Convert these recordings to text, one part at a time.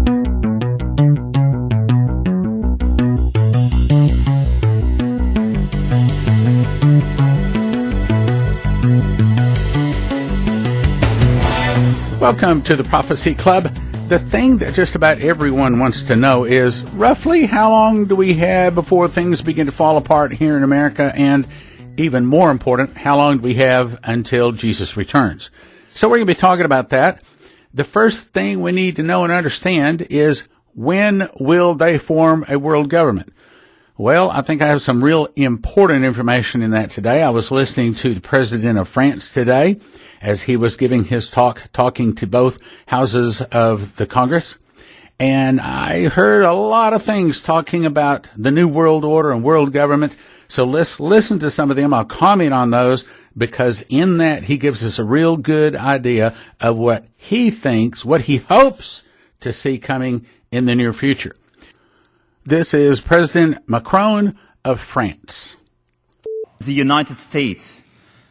Welcome to the Prophecy Club. The thing that just about everyone wants to know is roughly how long do we have before things begin to fall apart here in America, and even more important, how long do we have until Jesus returns? So we're going to be talking about that. The first thing we need to know and understand is, when will they form a world government? Well, I think I have some real important information in that today. I was listening to the President of France today as he was giving his talking to both houses of the Congress. And I heard a lot of things talking about the New World Order and world government. So let's listen to some of them. I'll comment on those, because in that he gives us a real good idea of what he thinks, what he hopes to see coming in the near future. This is President Macron of France. The United States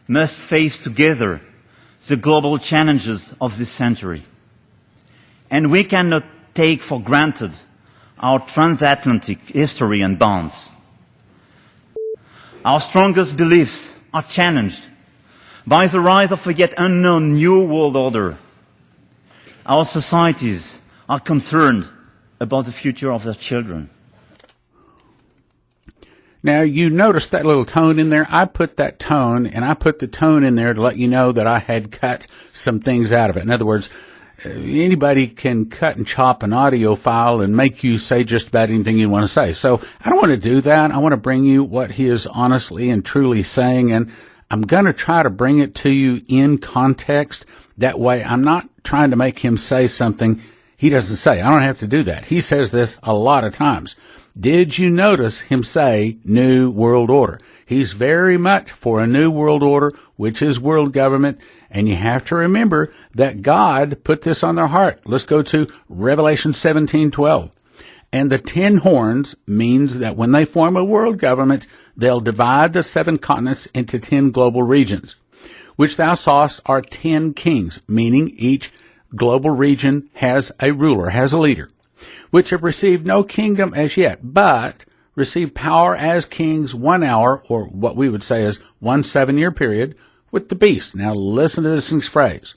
must face together the global challenges of this century. And we cannot take for granted our transatlantic history and bonds. Our strongest beliefs are challenged by the rise of a yet unknown new world order. Our societies are concerned about the future of their children. Now, you notice that little tone in there. I put that tone, and I put the tone in there to let you know that I had cut some things out of it. In other words, anybody can cut and chop an audio file and make you say just about anything you want to say. So I don't want to do that. I want to bring you what he is honestly and truly saying, and I'm going to try to bring it to you in context. That way, I'm not trying to make him say something he doesn't say. I don't have to do that. He says this a lot of times. Did you notice him say New World Order? He's very much for a New World Order, which is world government. And you have to remember that God put this on their heart. Let's go to Revelation 17:12. And the 10 horns means that when they form a world government, they'll divide the 7 continents into 10 global regions, which thou sawest are 10 kings, meaning each global region has a ruler, has a leader, which have received no kingdom as yet, but receive power as kings 1 hour, or what we would say is 1 7-year period, with the beast. Now listen to this next phrase.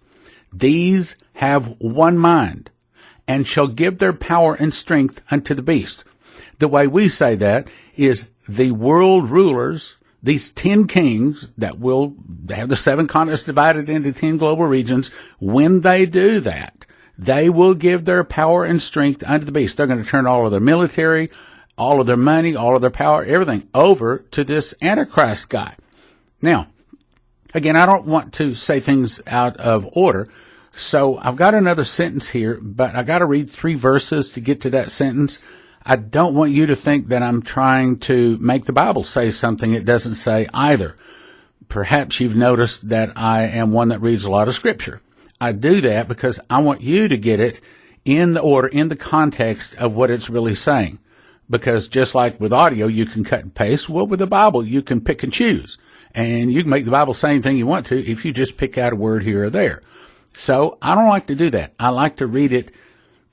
These have one mind, and shall give their power and strength unto the beast. The way we say that is the world rulers, these 10 kings that will have the 7 continents divided into 10 global regions, when they do that, they will give their power and strength unto the beast. They're going to turn all of their military, all of their money, all of their power, everything over to this Antichrist guy. Now, again, I don't want to say things out of order, so I've got another sentence here, but I got to read 3 verses to get to that sentence. I don't want you to think that I'm trying to make the Bible say something it doesn't say either. Perhaps you've noticed that I am one that reads a lot of Scripture. I do that because I want you to get it in the order, in the context of what it's really saying. Because just like with audio, you can cut and paste. Well, with the Bible, you can pick and choose. And you can make the Bible say anything you want to if you just pick out a word here or there. So I don't like to do that. I like to read it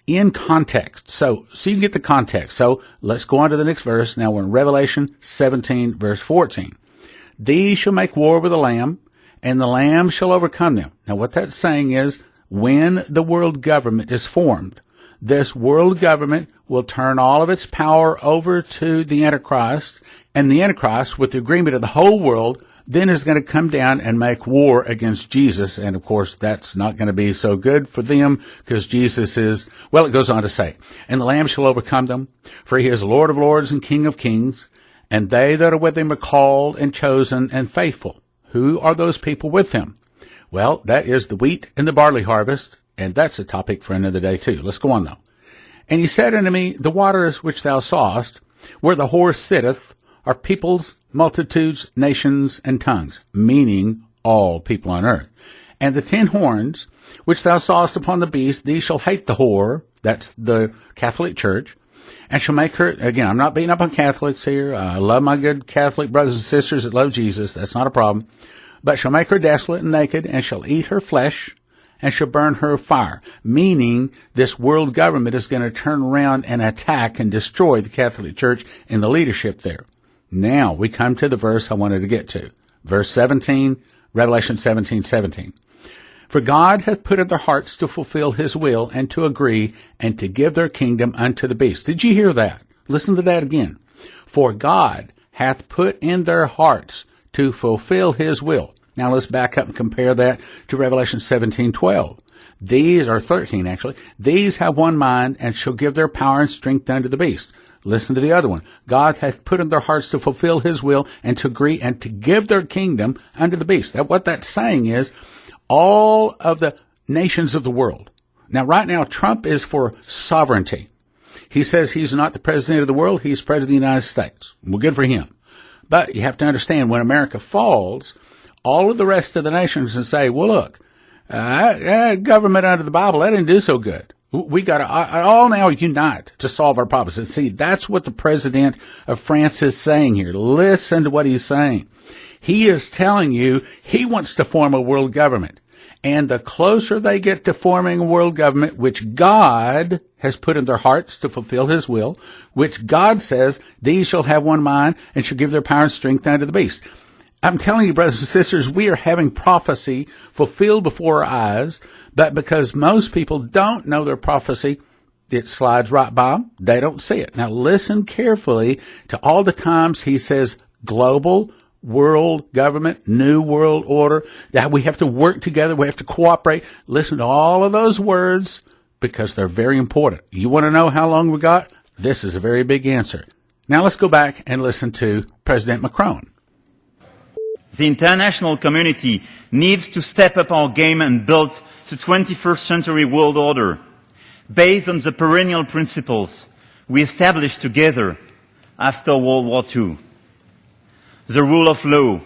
in context. So you can get the context. So let's go on to the next verse. Now we're in Revelation 17, verse 14. These shall make war with the Lamb, and the Lamb shall overcome them. Now what that's saying is, when the world government is formed, this world government will turn all of its power over to the Antichrist, and the Antichrist, with the agreement of the whole world, then is going to come down and make war against Jesus. And of course, that's not going to be so good for them, because Jesus is, well, it goes on to say, and the Lamb shall overcome them, for he is Lord of lords and King of kings, and they that are with him are called and chosen and faithful. Who are those people with him? Well, that is the wheat and the barley harvest, and that's a topic for another day too. Let's go on though. And he said unto me, the waters which thou sawest, where the horse sitteth, are peoples, multitudes, nations, and tongues, meaning all people on earth. And the 10 horns, which thou sawest upon the beast, these shall hate the whore, that's the Catholic Church, and shall make her, again, I'm not beating up on Catholics here. I love my good Catholic brothers and sisters that love Jesus. That's not a problem. But shall make her desolate and naked, and shall eat her flesh, and shall burn her with fire, meaning this world government is going to turn around and attack and destroy the Catholic Church and the leadership there. Now we come to the verse I wanted to get to. Verse 17, Revelation 17:17. For God hath put in their hearts to fulfill his will and to agree and to give their kingdom unto the beast. Did you hear that? Listen to that again. For God hath put in their hearts to fulfill his will. Now let's back up and compare that to Revelation 17:12. These are 13 actually. These have one mind and shall give their power and strength unto the beast. Listen to the other one. God hath put in their hearts to fulfill his will and to agree and to give their kingdom unto the beast. What that's saying is all of the nations of the world. Now right now Trump is for sovereignty. He says he's not the president of the world, he's president of the United States. Well, good for him. But you have to understand, when America falls, all of the rest of the nations will say, well, look, government under the Bible, that didn't do so good. We got to all now unite to solve our problems. And see, that's what the President of France is saying here. Listen to what he's saying. He is telling you he wants to form a world government. And the closer they get to forming a world government, which God has put in their hearts to fulfill his will, which God says, these shall have one mind and shall give their power and strength unto the beast. I'm telling you, brothers and sisters, we are having prophecy fulfilled before our eyes, but because most people don't know their prophecy, it slides right by them. They don't see it. Now listen carefully to all the times he says global, world government, new world order, that we have to work together, we have to cooperate. Listen to all of those words because they're very important. You want to know how long we got? This is a very big answer. Now let's go back and listen to President Macron. The international community needs to step up our game and build the 21st century world order based on the perennial principles we established together after World War II. The rule of law,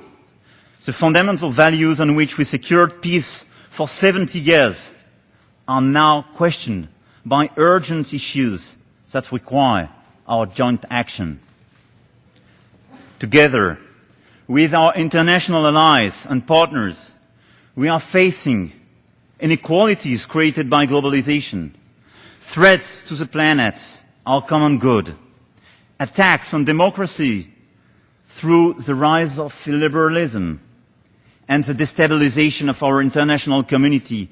the fundamental values on which we secured peace for 70 years, are now questioned by urgent issues that require our joint action. Together, with our international allies and partners, we are facing inequalities created by globalization, threats to the planet, our common good, attacks on democracy through the rise of liberalism, and the destabilization of our international community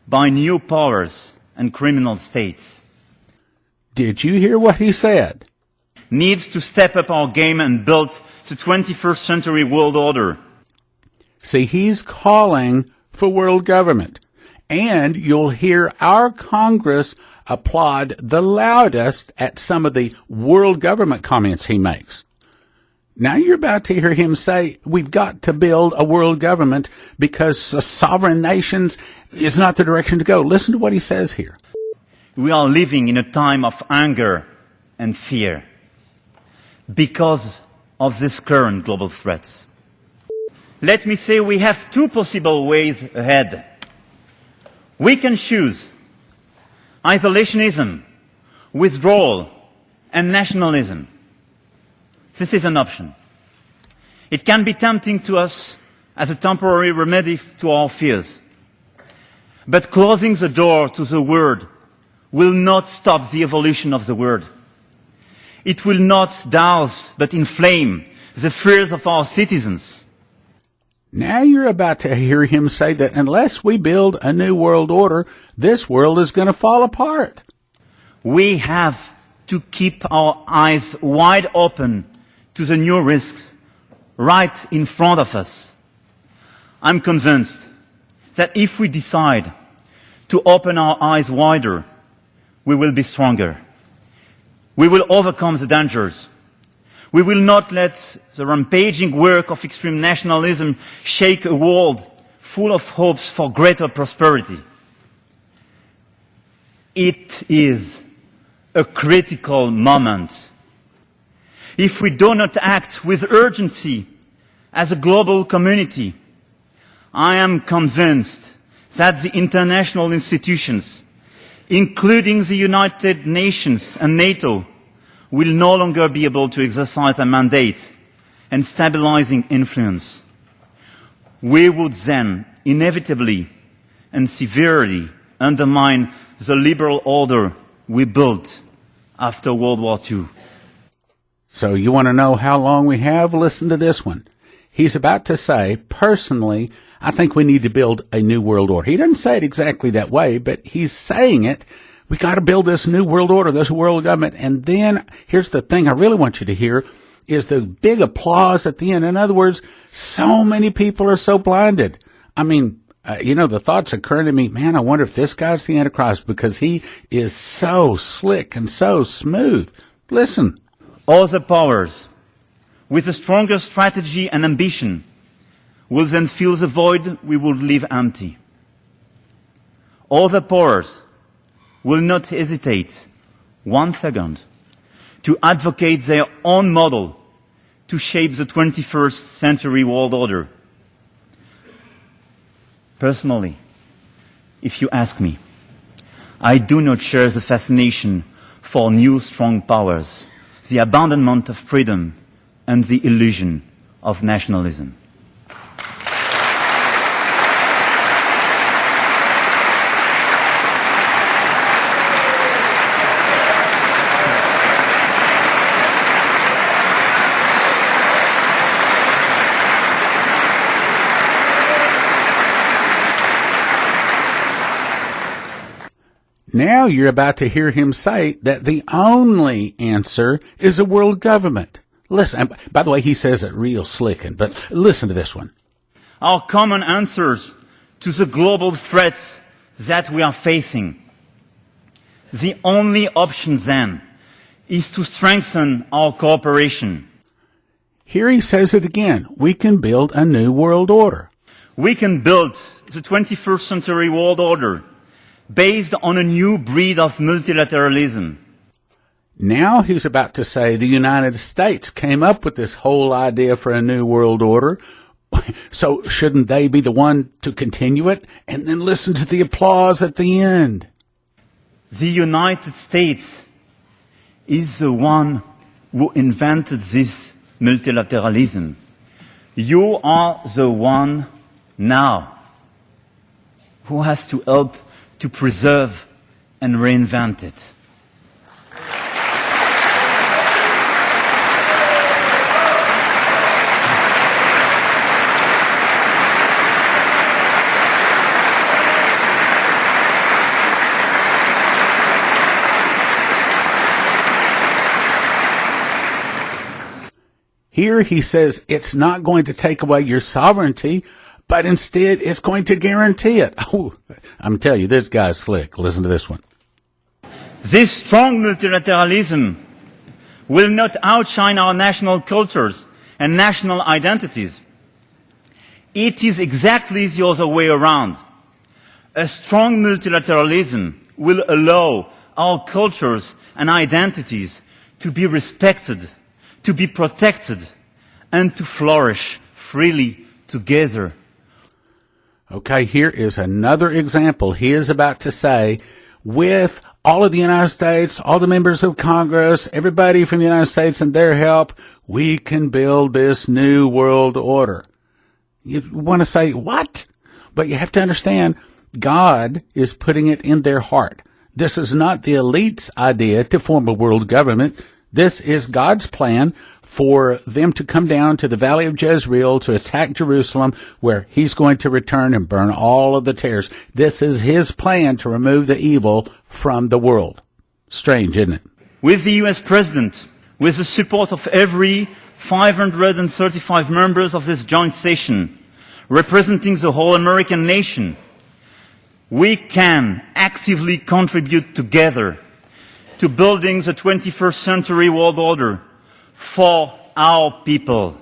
by new powers and criminal states. Did you hear what he said? Needs to step up our game and build the 21st century world order. See, he's calling for world government. And you'll hear our Congress applaud the loudest at some of the world government comments he makes. Now you're about to hear him say we've got to build a world government because sovereign nations is not the direction to go. Listen to what he says here. We are living in a time of anger and fear because of these current global threats. Let me say we have two possible ways ahead. We can choose isolationism, withdrawal, and nationalism. This is an option. It can be tempting to us as a temporary remedy to our fears. But closing the door to the Word will not stop the evolution of the Word. It will not douse but inflame the fears of our citizens. Now you're about to hear him say that unless we build a new world order, this world is going to fall apart. We have to keep our eyes wide open to the new risks right in front of us. I'm convinced that if we decide to open our eyes wider, we will be stronger. We will overcome the dangers. We will not let the rampaging work of extreme nationalism shake a world full of hopes for greater prosperity. It is a critical moment. If we do not act with urgency as a global community, I am convinced that the international institutions, including the United Nations and NATO, will no longer be able to exercise a mandate and stabilizing influence. We would then inevitably and severely undermine the liberal order we built after World War II. So you want to know how long we have? Listen to this one. He's about to say, personally, I think we need to build a new world order. He doesn't say it exactly that way, but he's saying it. We got to build this new world order, this world government. And then here's the thing I really want you to hear is the big applause at the end. In other words, so many people are so blinded. I mean, the thoughts occurring to me, man, I wonder if this guy's the Antichrist because he is so slick and so smooth. Listen. Other powers, with a stronger strategy and ambition, will then fill the void we would leave empty. Other powers will not hesitate 1 second to advocate their own model to shape the 21st century world order. Personally, if you ask me, I do not share the fascination for new strong powers, the abandonment of freedom, and the illusion of nationalism. Now you're about to hear him say that the only answer is a world government. Listen, by the way, he says it real slickin', but listen to this one. Our common answers to the global threats that we are facing. The only option then is to strengthen our cooperation. Here he says it again. We can build a new world order. We can build the 21st century world order based on a new breed of multilateralism. Now he's about to say the United States came up with this whole idea for a new world order. So shouldn't they be the one to continue it? And then listen to the applause at the end. The United States is the one who invented this multilateralism. You are the one now who has to help to preserve and reinvent it. Here he says it's not going to take away your sovereignty, but instead it's going to guarantee it. Oh, I'm telling you, this guy's slick. Listen to this one. This strong multilateralism will not outshine our national cultures and national identities. It is exactly the other way around. A strong multilateralism will allow our cultures and identities to be respected, to be protected, and to flourish freely together. Okay, here is another example. He is about to say, with all of the United States, all the members of Congress, everybody from the United States and their help, we can build this new world order. You want to say, what? But you have to understand, God is putting it in their heart. This is not the elite's idea to form a world government. This is God's plan for them to come down to the Valley of Jezreel to attack Jerusalem, where he's going to return and burn all of the tares. This is his plan to remove the evil from the world. Strange, isn't it? With the US President, with the support of every 535 members of this joint session, representing the whole American nation, we can actively contribute together to building the 21st century world order for our people.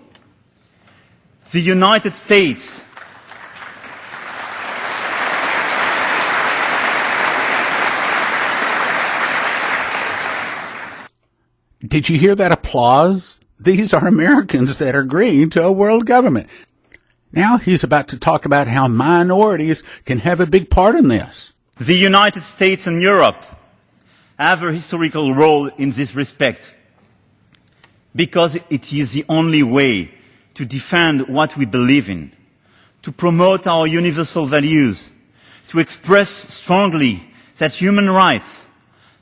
The United States Did you hear that applause? These are Americans that are agreeing to a world government. Now he's about to talk about how minorities can have a big part in this. The United States and Europe have a historical role in this respect, because it is the only way to defend what we believe in, to promote our universal values, to express strongly that human rights,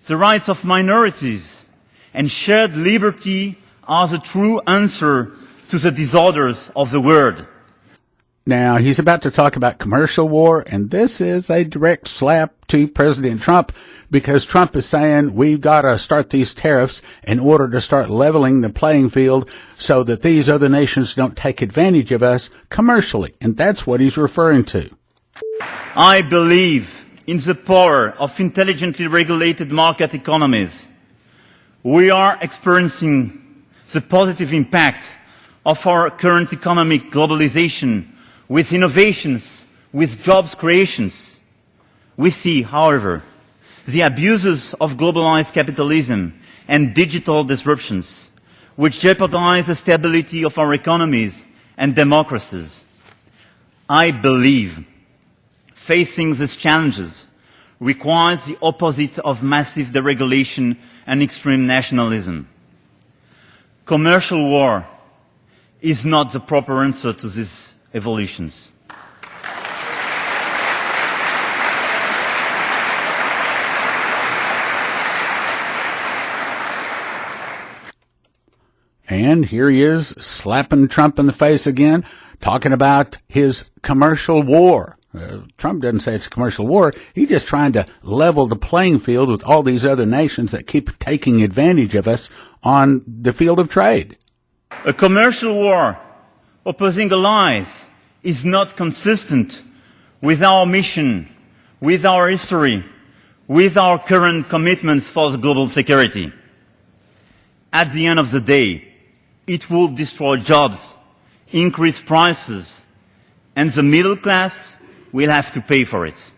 the rights of minorities, and shared liberty are the true answer to the disorders of the world. Now, he's about to talk about commercial war, and this is a direct slap to President Trump, because Trump is saying we've got to start these tariffs in order to start leveling the playing field so that these other nations don't take advantage of us commercially. And that's what he's referring to. I believe in the power of intelligently regulated market economies. We are experiencing the positive impact of our current economic globalization with innovations, with jobs creations. We see, however, the abuses of globalized capitalism and digital disruptions, which jeopardize the stability of our economies and democracies. I believe facing these challenges requires the opposite of massive deregulation and extreme nationalism. Commercial war is not the proper answer to these evolutions. And here he is slapping Trump in the face again, talking about his commercial war. Trump doesn't say it's a commercial war. He's just trying to level the playing field with all these other nations that keep taking advantage of us on the field of trade. A commercial war opposing allies is not consistent with our mission, with our history, with our current commitments for global security. At the end of the day, it will destroy jobs, increase prices, and the middle class will have to pay for it.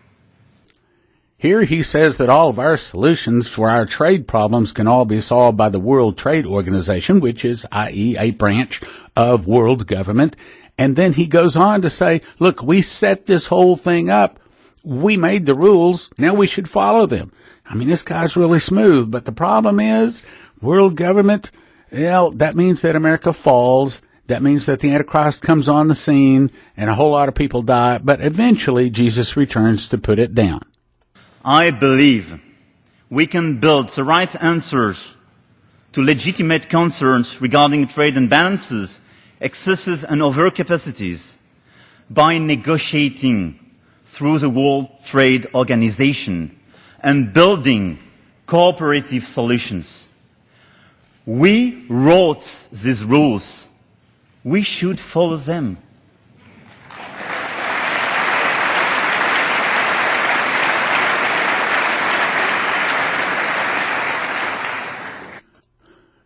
Here he says that all of our solutions for our trade problems can all be solved by the World Trade Organization, which is, i.e., a branch of world government. And then he goes on to say, look, we set this whole thing up. We made the rules. Now we should follow them. I mean, this guy's really smooth. But the problem is, world government, well, that means that America falls. That means that the Antichrist comes on the scene and a whole lot of people die. But eventually, Jesus returns to put it down. I believe we can build the right answers to legitimate concerns regarding trade imbalances, excesses and overcapacities by negotiating through the World Trade Organization and building cooperative solutions. We wrote these rules. We should follow them.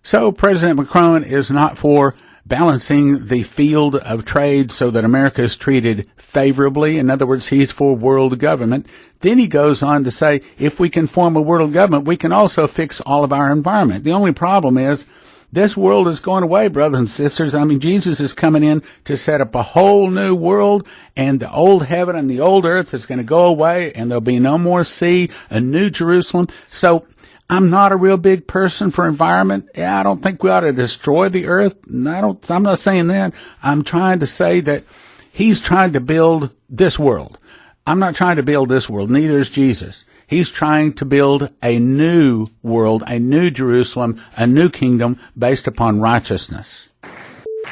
So President Macron is not for balancing the field of trade so that America is treated favorably. In other words, he's for world government. Then he goes on to say, if we can form a world government, we can also fix all of our environment. The only problem is this world is going away, brothers and sisters. I mean, Jesus is coming in to set up a whole new world, and the old heaven and the old earth is going to go away, and there'll be no more sea, a new Jerusalem. So I'm not a real big person for environment. Yeah, I don't think we ought to destroy the earth. I'm not saying that. I'm trying to say that he's trying to build this world. I'm not trying to build this world. Neither is Jesus. He's trying to build a new world, a new Jerusalem, a new kingdom based upon righteousness.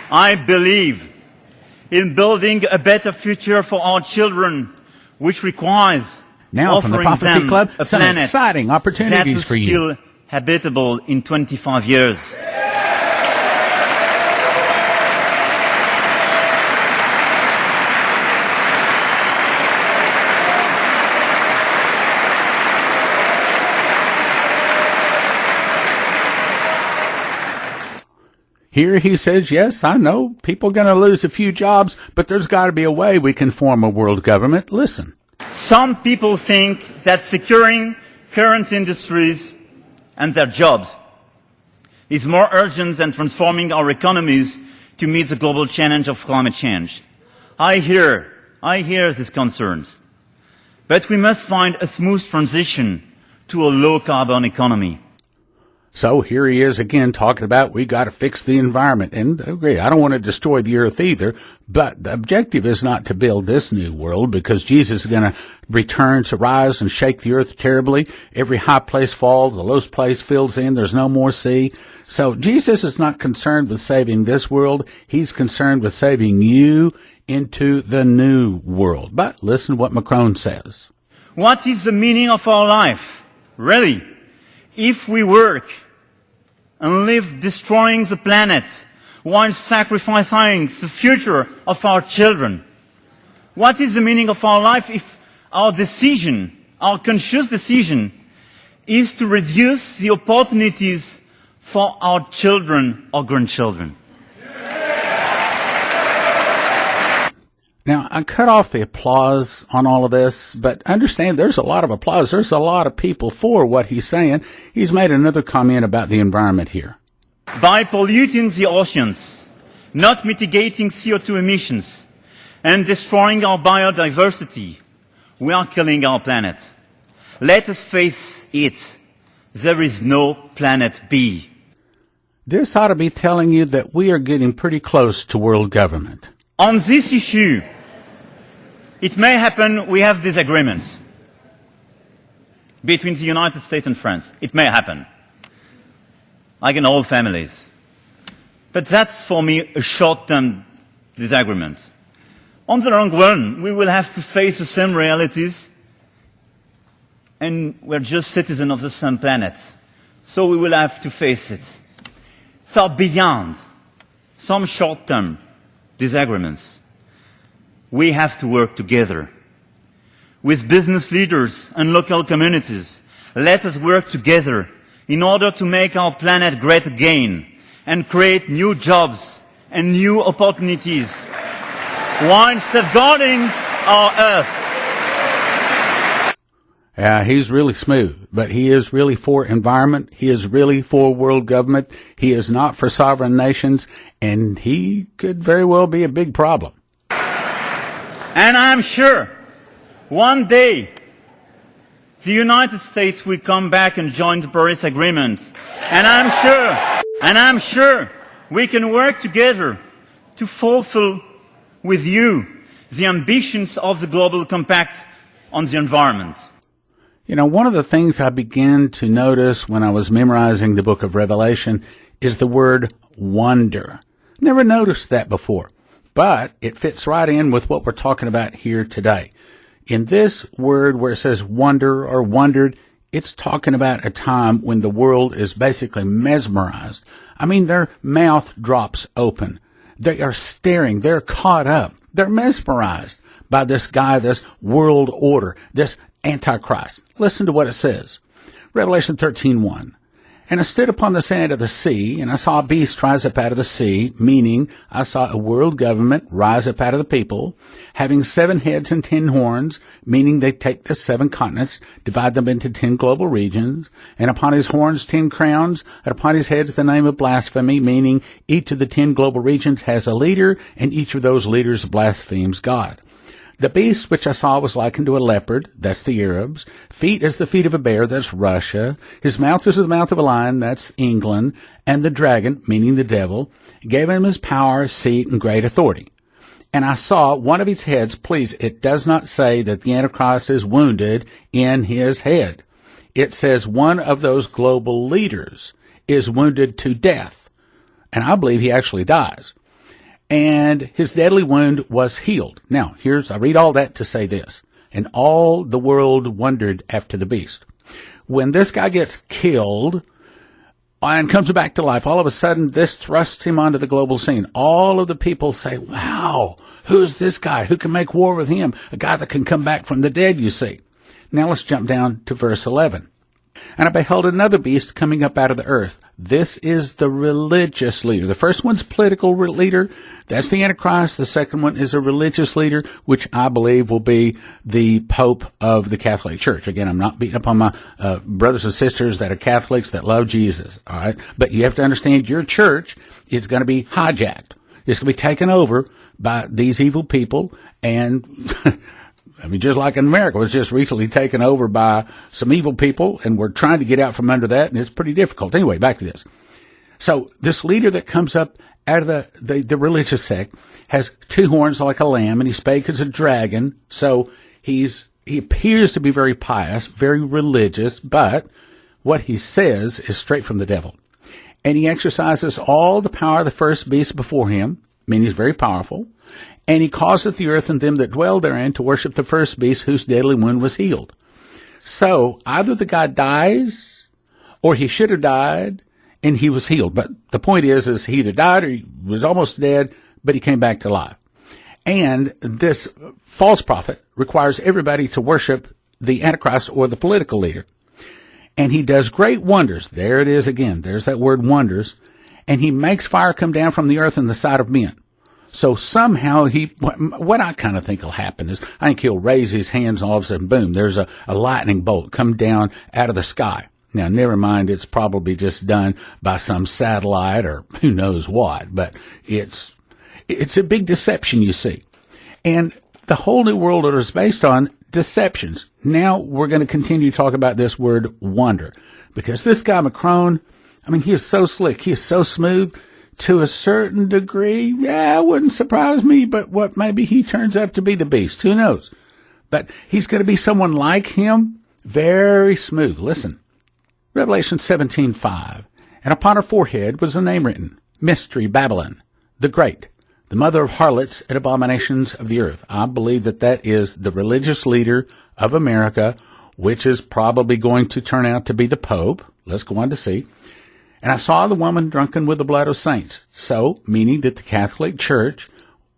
I believe in building a better future for our children, which requires now from the Prophecy Club, some exciting opportunities for you. Still habitable in 25 years. Here he says, yes, I know people are going to lose a few jobs, but there's got to be a way we can form a world government. Listen. Some people think that securing current industries and their jobs is more urgent than transforming our economies to meet the global challenge of climate change. I hear these concerns. But we must find a smooth transition to a low-carbon economy. So here he is again talking about we got to fix the environment. And agree, I don't want to destroy the earth either, but the objective is not to build this new world because Jesus is going to return to rise and shake the earth terribly. Every high place falls, the lowest place fills in, there's no more sea. So Jesus is not concerned with saving this world. He's concerned with saving you into the new world. But listen to what Macron says. What is the meaning of our life? Really? If we work and live destroying the planet while sacrificing the future of our children, what is the meaning of our life if our decision, our conscious decision, is to reduce the opportunities for our children or grandchildren? Now, I cut off the applause on all of this, but understand there's a lot of applause. There's a lot of people for what he's saying. He's made another comment about the environment here. By polluting the oceans, not mitigating CO2 emissions, and destroying our biodiversity, we are killing our planet. Let us face it. There is no planet B. This ought to be telling you that we are getting pretty close to world government. On this issue, it may happen we have disagreements between the United States and France. It may happen, like in all families. But that's, for me, a short-term disagreement. On the long run, we will have to face the same realities, and we're just citizens of the same planet. So we will have to face it. So beyond some short-term disagreements, we have to work together. With business leaders and local communities, let us work together in order to make our planet great again and create new jobs and new opportunities while safeguarding our Earth. He's really smooth, but he is really for environment. He is really for world government. He is not for sovereign nations, and he could very well be a big problem. And I'm sure one day the United States will come back and join the Paris Agreement. And I'm sure we can work together to fulfill with you the ambitions of the Global Compact on the environment. You know, one of the things I began to notice when I was memorizing the book of Revelation is the word wonder. Never noticed that before, but it fits right in with what we're talking about here today. In this word where it says wonder or wondered, it's talking about a time when the world is basically mesmerized. I mean, their mouth drops open. They are staring. They're caught up. They're mesmerized by this guy, this world order, this Antichrist. Listen to what it says. Revelation 13:1. And I stood upon the sand of the sea, and I saw a beast rise up out of the sea, meaning I saw a world government rise up out of the people, having 7 heads and 10 horns, meaning they take the 7 continents, divide them into 10 global regions, and upon his horns 10 crowns, and upon his heads the name of blasphemy, meaning each of the 10 global regions has a leader, and each of those leaders blasphemes God. The beast which I saw was likened to a leopard, that's the Arabs, feet as the feet of a bear, that's Russia, his mouth was the mouth of a lion, that's England, and the dragon, meaning the devil, gave him his power, seat, and great authority. And I saw one of his heads, please, it does not say that the Antichrist is wounded in his head. It says one of those global leaders is wounded to death, and I believe he actually dies. And his deadly wound was healed. Now, I read all that to say this. And all the world wondered after the beast. When this guy gets killed and comes back to life, all of a sudden this thrusts him onto the global scene. All of the people say, wow, who's this guy? Who can make war with him? A guy that can come back from the dead, you see. Now let's jump down to verse 11. And I beheld another beast coming up out of the earth. This is the religious leader. The first one's political leader. That's the Antichrist. The second one is a religious leader, which I believe will be the Pope of the Catholic Church. Again, I'm not beating up on my brothers and sisters that are Catholics that love Jesus. All right. But you have to understand your church is going to be hijacked. It's going to be taken over by these evil people. And I mean, just like in America, was just recently taken over by some evil people, and we're trying to get out from under that, and it's pretty difficult. Anyway, back to this. So this leader that comes up out of the religious sect has two horns like a lamb, and he spake as a dragon. So he appears to be very pious, very religious, but what he says is straight from the devil. And he exercises all the power of the first beast before him, meaning he's very powerful. And he causeth the earth and them that dwell therein to worship the first beast whose deadly wound was healed. So either the guy dies, or he should have died, and he was healed. But the point is he either died or he was almost dead, but he came back to life. And this false prophet requires everybody to worship the Antichrist or the political leader. And he does great wonders. There it is again. There's that word wonders. And he makes fire come down from the earth in the sight of men. So somehow what I kind of think will happen is, I think he'll raise his hands and all of a sudden, boom, there's a lightning bolt come down out of the sky. Now, never mind, it's probably just done by some satellite or who knows what, but it's a big deception, you see. And the whole new world order is based on deceptions. Now we're going to continue to talk about this word wonder, because this guy Macron, I mean, he is so slick. He is so smooth to a certain degree. Yeah, it wouldn't surprise me, but what, maybe he turns out to be the beast. Who knows? But he's going to be someone like him, very smooth. Listen, Revelation 17:5. And upon her forehead was a name written, Mystery Babylon, the Great, the mother of harlots and abominations of the earth. I believe that is the religious leader of America, which is probably going to turn out to be the Pope. Let's go on to see. And I saw the woman drunken with the blood of saints. So, meaning that the Catholic Church,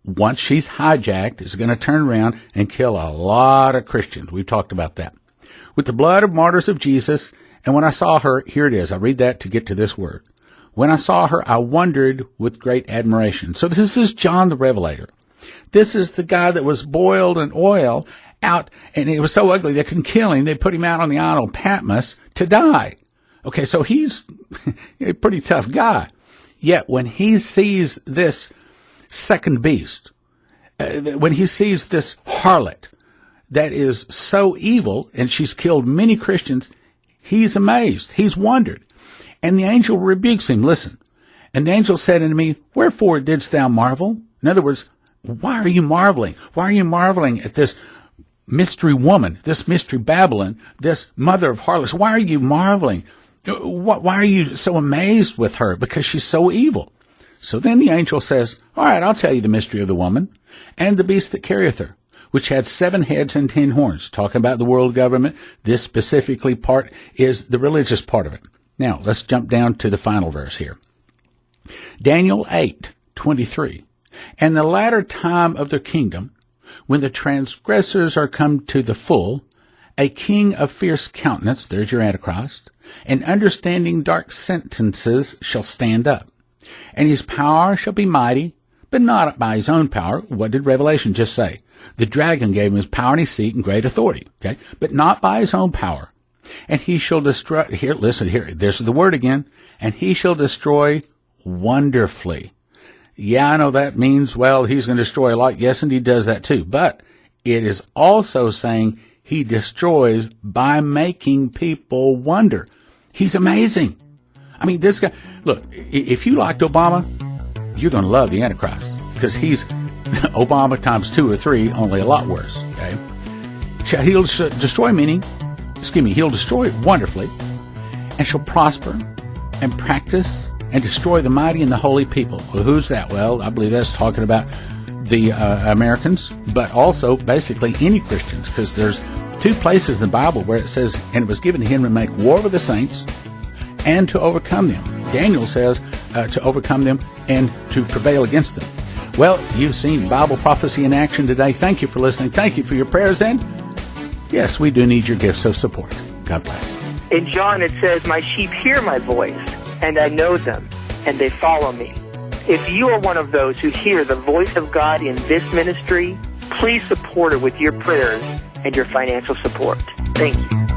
once she's hijacked, is going to turn around and kill a lot of Christians. We've talked about that. With the blood of martyrs of Jesus. And when I saw her, here it is. I read that to get to this word. When I saw her, I wondered with great admiration. So this is John the Revelator. This is the guy that was boiled in oil out, and it was so ugly they couldn't kill him. They put him out on the island of Patmos to die. Okay, so he's a pretty tough guy. Yet when he sees this second beast, when he sees this harlot that is so evil, and she's killed many Christians, he's amazed. He's wondered. And the angel rebukes him. Listen. And the angel said unto me, Wherefore didst thou marvel? In other words, why are you marveling? Why are you marveling at this mystery woman, this mystery Babylon, this mother of harlots? Why are you marveling? Why are you so amazed with her? Because she's so evil. So then the angel says, All right, I'll tell you the mystery of the woman and the beast that carrieth her, which had 7 heads and 10 horns. Talking about the world government, this specifically part is the religious part of it. Now, let's jump down to the final verse here. Daniel 8:23. And the latter time of their kingdom, when the transgressors are come to the full, a king of fierce countenance, there's your Antichrist, and understanding dark sentences shall stand up. And his power shall be mighty, but not by his own power. What did Revelation just say? The dragon gave him his power and his seat and great authority, okay? But not by his own power. And he shall destroy, here, listen, here, this is the word again, and he shall destroy wonderfully. Yeah, I know that means, well, he's going to destroy a lot. Yes, and he does that too. But it is also saying he destroys by making people wonder. He's amazing. I mean, this guy, look, if you liked Obama, you're going to love the Antichrist, because he's Obama times 2 or 3, only a lot worse, okay? He'll destroy, he'll destroy wonderfully, and shall prosper and practice and destroy the mighty and the holy people. Well, who's that? Well, I believe that's talking about the Americans, but also basically any Christians, because there's 2 places in the Bible where it says, and it was given to him to make war with the saints and to overcome them. Daniel says to overcome them and to prevail against them. Well, you've seen Bible prophecy in action today. Thank you for listening. Thank you for your prayers. And yes, we do need your gifts of support. God bless. In John, it says, My sheep hear my voice, and I know them, and they follow me. If you are one of those who hear the voice of God in this ministry, please support it with your prayers and your financial support. Thank you.